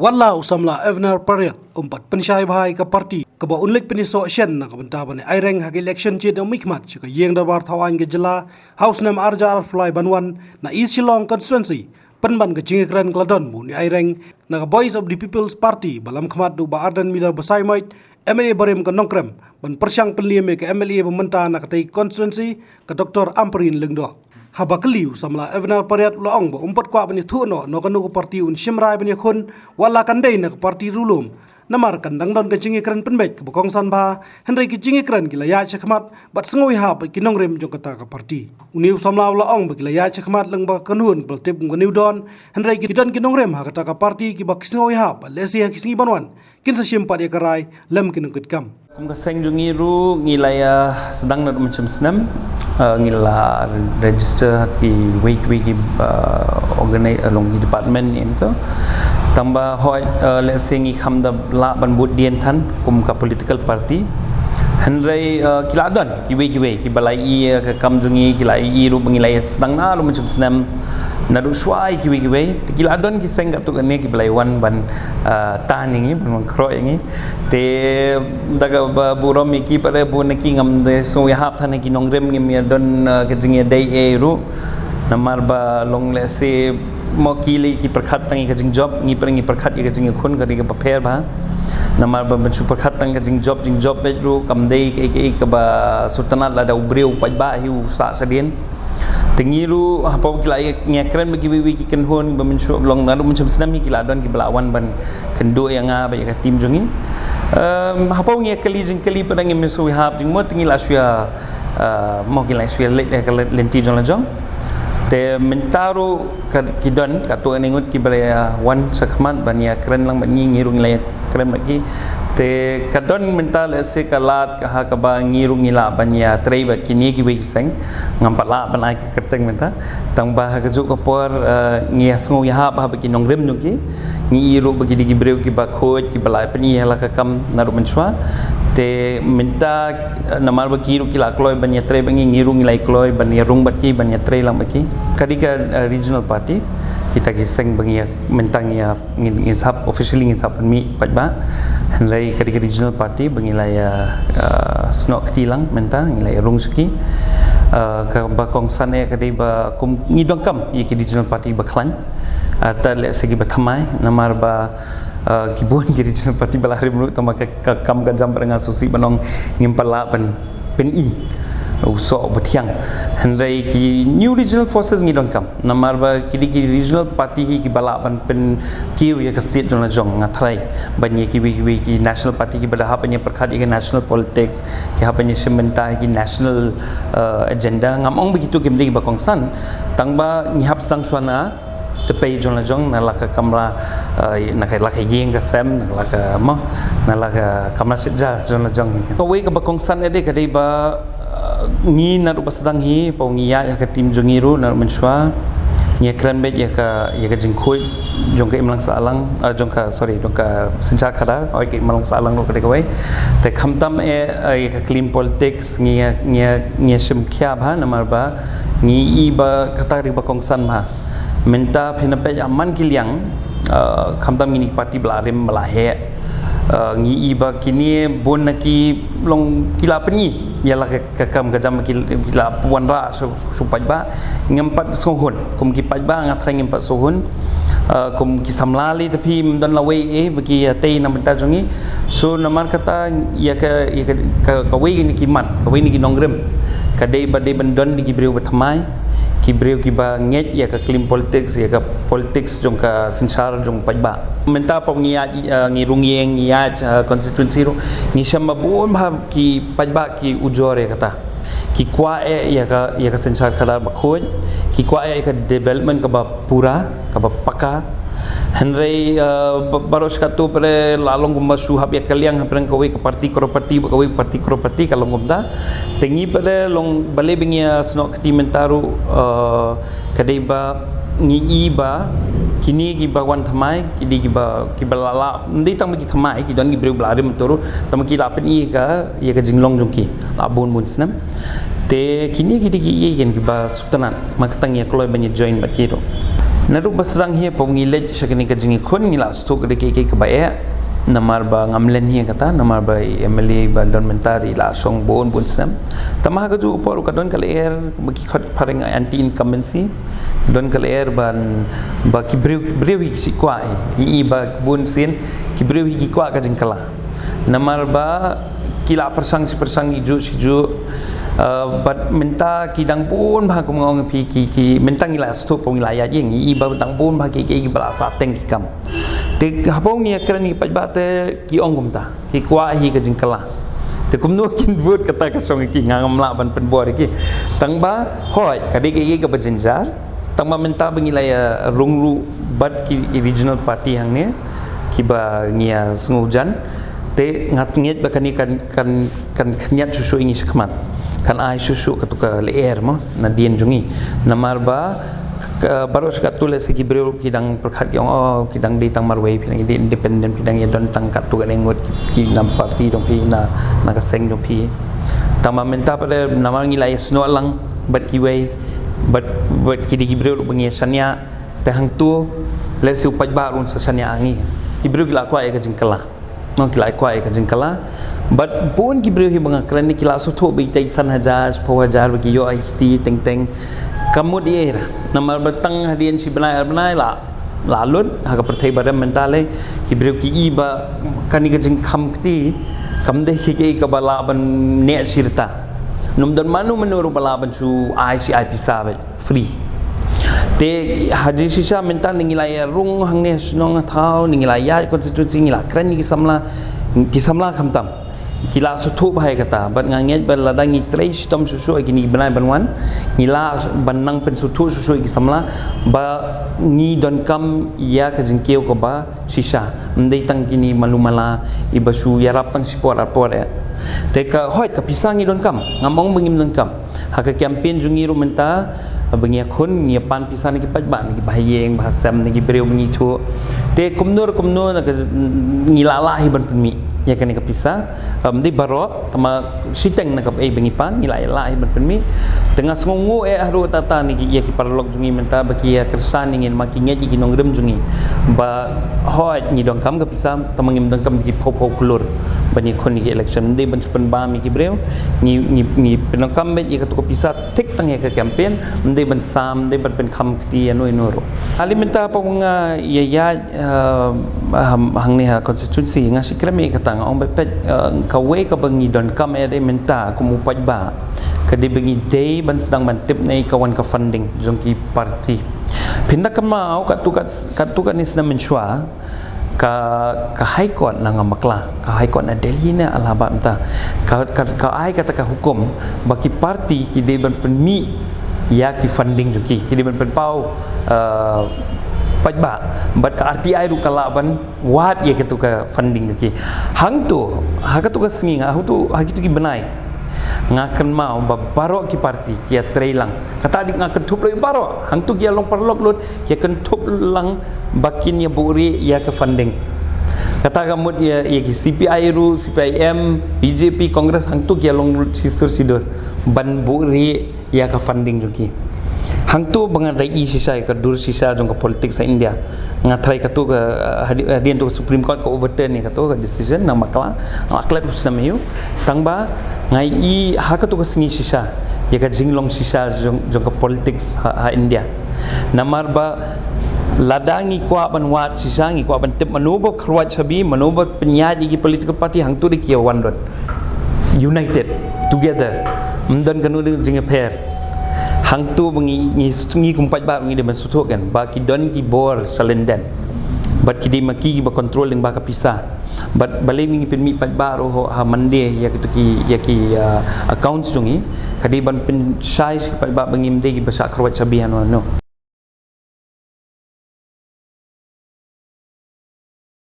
Wala usamla Evner Pariat umpat pensyai bahai ke parti keba unlik peniso shen na kabenta bani aireng hak election chit ang mikmat chika yeng da bar thawan ke jela house nam arja arflai banwan na East Shillong constituency penban ke jingekran kladon bu ni aireng na Voice of the People's Party balam khmat du ba ardan mila basai moit MLA barem ke nongkrem ban persyang penliame ke MLA pementa na katai constituency ke Dr. Amperin Lengdo habakliu samla Evner Pariat laong ba umpat kwa bani thuno no kanu ko parti un shimrai bani khun wala kandai na parti rulum namar kandang don ke jingekran penbet ke bokongsan ba henry ke jingekran gila ya chakmat bat sngoi ha ba kinongrem jong kata ka parti uniu samla laong ba gila ya chakmat lang ba kanun peltip ngoniu don henry ke dan kinongrem ha kata ka parti ki ba sngoi ha ba lesi ha kisngi banwan kin sa simpat ya karai lem kinungkit kam kum kaseng jungiru ngilaya sedang nak macam senam ngila register ki wiki organize along di department ni tu tambah hoi let's say ngi kham da la ban bud dien than kum ka political party henry kila don ki ki balai ke kam jungi kila ru ngilaya sedang na lu macam senam nadu suai ki kila don ki seng kat tu ne ki balai wan ban tan ngi ban kro ngi te daga burom ki pare bu ne ki ngam de so ya hap than ki nongrem ngi mi don ke jingi dai e ru namar ba long le se mo ki le ki perkhat tangi ke jing job ngi perkhat ke jing khun ka ke paper ba namar ba su perkhat tang ke jing job be ru kam dai ke ba sultanat la da ubreu pai ba hiu sa sadien tengiru apa kila ngekren bagi wiki ken hon bemensu long nalu macam senam kila don ki belawan ban kendo yang ba ya tim jongi apa ngekeli jengkeli padang mesu hab jing mo tengi la suya mo kila suya lenti jong la jong te mentaru kidon katu ningut ki balaya wan sakmat ban ya kren lang ban ngirung la kren bagi te kadon mental ese kalat ka ka ba ngirung ngila ban ya trei ba kini ki wi seng ngampat la ban ai kerteng menta tang ba ka ju ko por ngias ngo ya ba ba ki nongrem nu ki ngiru ba ki di breu ki ba khoj ki balai pani la ka kam naru menchwa te menta namar ba ki ru ki la kloi ban ya trei ban ngirung ngilai kloi ban ya rung ba ki ban ya trei lang ba ki kadika regional party kita giseng bagi mentang ya ngin sap officially ngin sap mi pajba henry kadika regional party bangilai snok tilang mentang ngilai rungski ka ba kongsan e kadai ba kum ngidong kam ye ki regional party baklan ta le segi bathamai namar ba kibun ki regional party balahri mulu tama ka kam ka jam dengan susi banong ngimpala ban pen i usok betiang henry ki new regional forces ngidong kam namar ba ki regional party ki balapan pen kiu ya ka state jong jong ngathrai banye ki national party ki bada hapanya perkhat ki national politics ki hapanya sementa ki national agenda ngamong begitu kim ding ba kongsan tangba ngihap sang suana tepai jong jong nalaka kamra nakai yeng ka sem nalaka mo nalaka kamra sitja jong jong ko we ka ba kongsan ede kadai ba ngi na rupa sedang hi pau ngiya ya ka tim jongiru na mensua ngi kran bet ya ka jingkhoi jong ka imlang salang jong ka sencha khada oi ka imlang salang lo ka dekoi te khamtam ya ka clean politics ngi sim khya bha namar ba ngi i ba kata ri ba kongsan bha menta phena pe aman kiliang khamtam ngi parti blarem malahe ngi i ba kini bon naki long kila penyi ialah kakam kajam kila puan ra su pajba ngempat sohun kum ki pajba ngatrang ngempat sohun kum ki samlali tapi dan lawe bagi tei na benta jongi so namar kata ya ka we ni ki mat ka we ni ki nongrem ka dei ba dei bandon di ki breu bathamai ki breu ki ba nget ya ka clean politics ya ka politics jong ka sinsar jong pajba menta pa ngi rungieng ya constituency ro ni shamba bon bha ki pajba ki ujore kata ki kwa ya ka sinsar khadar bakhoj ki kwa ka development ka ba pura ka ba paka henry baros katu pare lalong gumba suhab ya kaliang haprang kawe ka parti koropati kalong gumda tengi pare long bale bingia snok ti mentaru kadai ba ngi iba kini gi bawan thamai kidi gi balala ndai tang gi thamai ki don gi breu blare menturu tam ki lapen i ka ya ka jinglong jongki labun bun snam te kini gi yen gi ba sutanan makatang ya kloi banya join bakiro Naru basang hi pengilaj sakini kajingi khun ngila stok de ke bae namar ba ngamlen hi kata namar ba MLA ba don mentari la song bon bun sam tamah ka ju upor ka don kal air bagi khat paring anti incumbency don kal air ban ba kibreu hi si kwa i ba bun sin kibreu hi kwa ka jingkala namar ba kila persang iju bat minta kidang pun bah kumong ki minta ngila stop pong ngila ya yeng i ba tang pun bah ki bala sa teng ki kam te hapong ni akran ni pajba te ki ong kumta ki kwa hi ka jingkala te kumno kin word kata ka song ki ngam la ban pen bor ki tang ba hoi ka de ki ka bajenjar tang ba minta bangila ya rungru bat ki regional party hang ne ki ba ngia sengujan te ngat nget ba kan nyat susu ingi sekmat kan ai susu katuka leer mo na dien jungi namar ba baru sekat tulis ki breu kidang perkhat yang kidang di tang marwei pinang di independent pinang ya don tang kat tu kan engot ki nam parti dong pi na kaseng dong pi tama menta pada namar ngilai sno lang bat ki wei bat ki di breu bengi sanya te hang tu le si upat barun sanya angi ki breu gila kwa ka jingkala no kila kwa ka jingkala but pun ki breu hi banga kran ni kila sutho bi tai san hajar po hajar bagi yo ai ti teng teng kamut era namar batang hadian si benai la lut ha ka perthai baram mentale ki breu ki iba kani ka jing kham ti kam de ki ka bala ban ne sirta num don manu menuru bala ban su ai si ai pisa free te haji sisa minta ningilai rung hang ne snong thau ningilai ya constituency ngila kran ni kisamla khamtam kila suthu bhai kata bat nganget bal ladangi trei stom susu gini benai banwan ngila banang pen suthu susu kisamla ba ngi don kam ya ka jingkeu ko ba sisa ndei tang kini malumala ibasu yarap tang sipor ya te ka hoi ka pisang ngi don kam ngamong bengim don kam ha ka campaign jungi ru menta bengi khun ngi pan pisan ki pajban ki bahayeng bahasam ngi breu bengi chu te kumnur na ngilala hi ban penmi ya kan ka pisa di baro tama siteng na ka bengi pan ngilala hi ban penmi tengah sengungu haru tata ni ya ki parlok jungi menta baki ya kersan ngin makinya ji nongrem jungi ba hoi ngi dong kam ka pisa tamangim dong kam ki phop kulur bani khun ni election de ban chupan ba mi ki breu ngi penong kam be ka to pisa tik tang ya ka campaign ban sam de ban pen kham ti anoi noro alimenta pong ya hang ni ha constituency nga sikrame katang ong bepet ka we ka bangi don kam e menta ku mu pajba ka de bangi day ban sedang ban tip nei kawan ka funding jongki parti pindakan mau ka tu ni sedang mensua ka high court na ngamakla ka high court na Delhi na alaba enta ka ai kata ka hukum bagi parti ki de ban penmi ya ki funding juki kini ban pau pajba bat ka RTI ru kala ban wat ya ketu ka funding juki hang tu ha ka tu ka singi ha tu ha gitu ki benai ngakan mau baro ki parti ki trailang kata dik ngakan thup loi baro hang tu ki long parlok lut ki kan thup lang bakin ya buri ya ka funding kata kamut ya ki CPI ru CPIM BJP Kongres hang tu ki long sidur ban buri ya ka funding juki hang tu bangadai sisa ka dur sisa jong ka politik sa India ngatrai ka tu ka hadian tu Supreme Court ka overturn ni ka tu ka decision na makla usna meyu tangba ngai ha ka tu ka singi sisa ya ka jinglong sisa jong ka politics ha India namar ba ladangi kwa ban wat sisangi kwa ban tip manubo khruat sabi manubo penyaji ki political party hang tu di kiawan dot united together mdan kanu jing pair hang tu ngi kumpat ba ngi de masutho kan ba ki don ki bor salenden bat ki de maki ba controlling ba ka pisa bat bale ngi pen mi pat ba ro ha mande ya ki accounts dungi kadi ban pen size pat ba ngim de ki basa khrawat sabi no